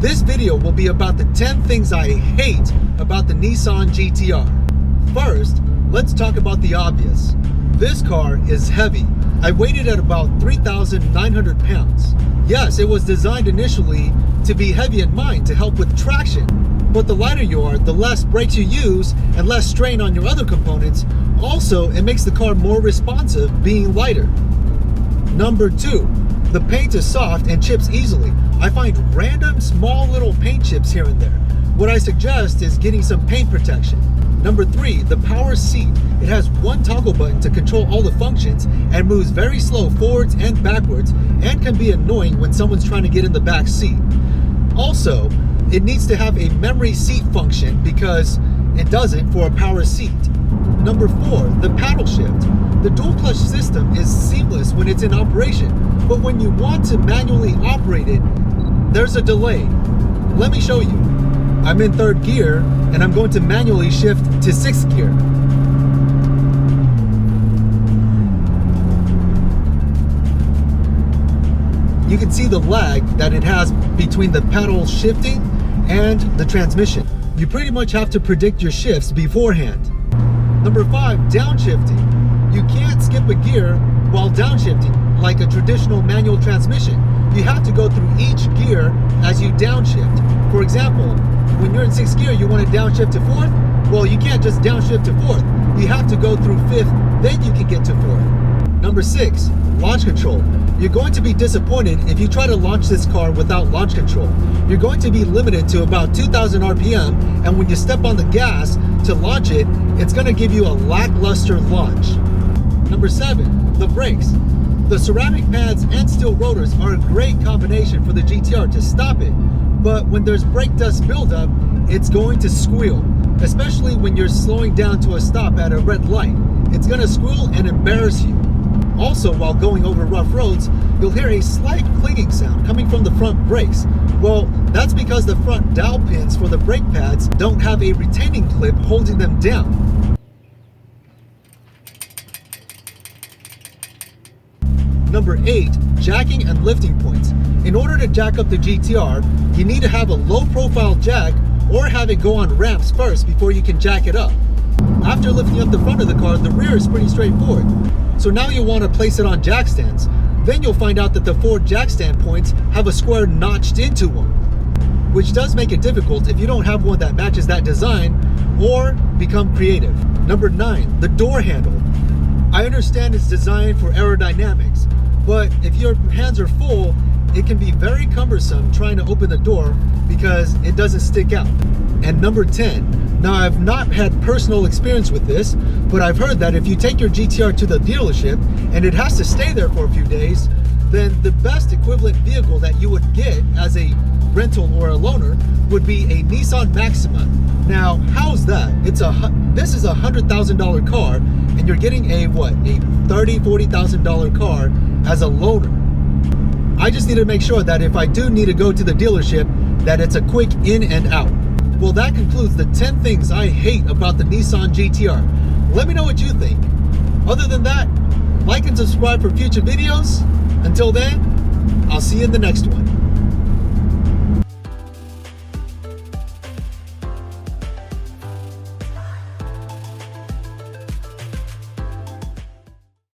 This video will be about the 10 things I hate about the Nissan GTR. First, let's talk about the obvious. This car is heavy. I weighed it at about 3,900 pounds. Yes, it was designed initially to be heavy in mind to help with traction. But the lighter you are, the less brakes you use and less strain on your other components. Also, it makes the car more responsive being lighter. Number 2, the paint is soft and chips easily. I find random small little paint chips here and there. What I suggest is getting some paint protection. Number 3, the power seat. It has one toggle button to control all the functions and moves very slow forwards and backwards and can be annoying when someone's trying to get in the back seat. Also, it needs to have a memory seat function because it doesn't for a power seat. Number 4, the paddle shift. The dual clutch system is seamless when it's in operation, but when you want to manually operate it, there's a delay. Let me show you. I'm in 3rd gear and I'm going to manually shift to 6th gear. You can see the lag that it has between the paddle shifting and the transmission. You pretty much have to predict your shifts beforehand. Number 5, downshifting. You can't skip a gear while downshifting like a traditional manual transmission. You have to go through each gear as you downshift. For example, when you're in 6th gear, you want to downshift to 4th. Well, you can't just downshift to 4th. You have to go through 5th, then you can get to 4th. Number 6, launch control. You're going to be disappointed if you try to launch this car without launch control. You're going to be limited to about 2,000 RPM, and when you step on the gas to launch it, it's going to give you a lackluster launch. Number 7, the brakes. The ceramic pads and steel rotors are a great combination for the GTR to stop it, but when there's brake dust buildup, it's going to squeal, especially when you're slowing down to a stop at a red light. It's going to squeal and embarrass you. Also, while going over rough roads, you'll hear a slight clicking sound coming from the front brakes. Well, that's because the front dowel pins for the brake pads don't have a retaining clip holding them down. Number 8, jacking and lifting points. In order to jack up the GTR, you need to have a low profile jack or have it go on ramps first before you can jack it up. After lifting up the front of the car, the rear is pretty straightforward. So now you'll want to place it on jack stands. Then you'll find out that the 4 jack stand points have a square notched into one, which does make it difficult if you don't have one that matches that design or become creative. Number 9, the door handle. I understand it's designed for aerodynamics, but if your hands are full, it can be very cumbersome trying to open the door because it doesn't stick out. And number 10, now I've not had personal experience with this, but I've heard that if you take your GTR to the dealership and it has to stay there for a few days, then the best equivalent vehicle that you would get as a rental or a loaner would be a Nissan Maxima. Now, how's that? This is a $100,000 car, and you're getting a $30,000-$40,000 car as a loaner. I just need to make sure that if I do need to go to the dealership, that it's a quick in and out. Well, that concludes the 10 things I hate about the Nissan GTR. Let me know what you think. Other than that, like and subscribe for future videos. Until then, I'll see you in the next one.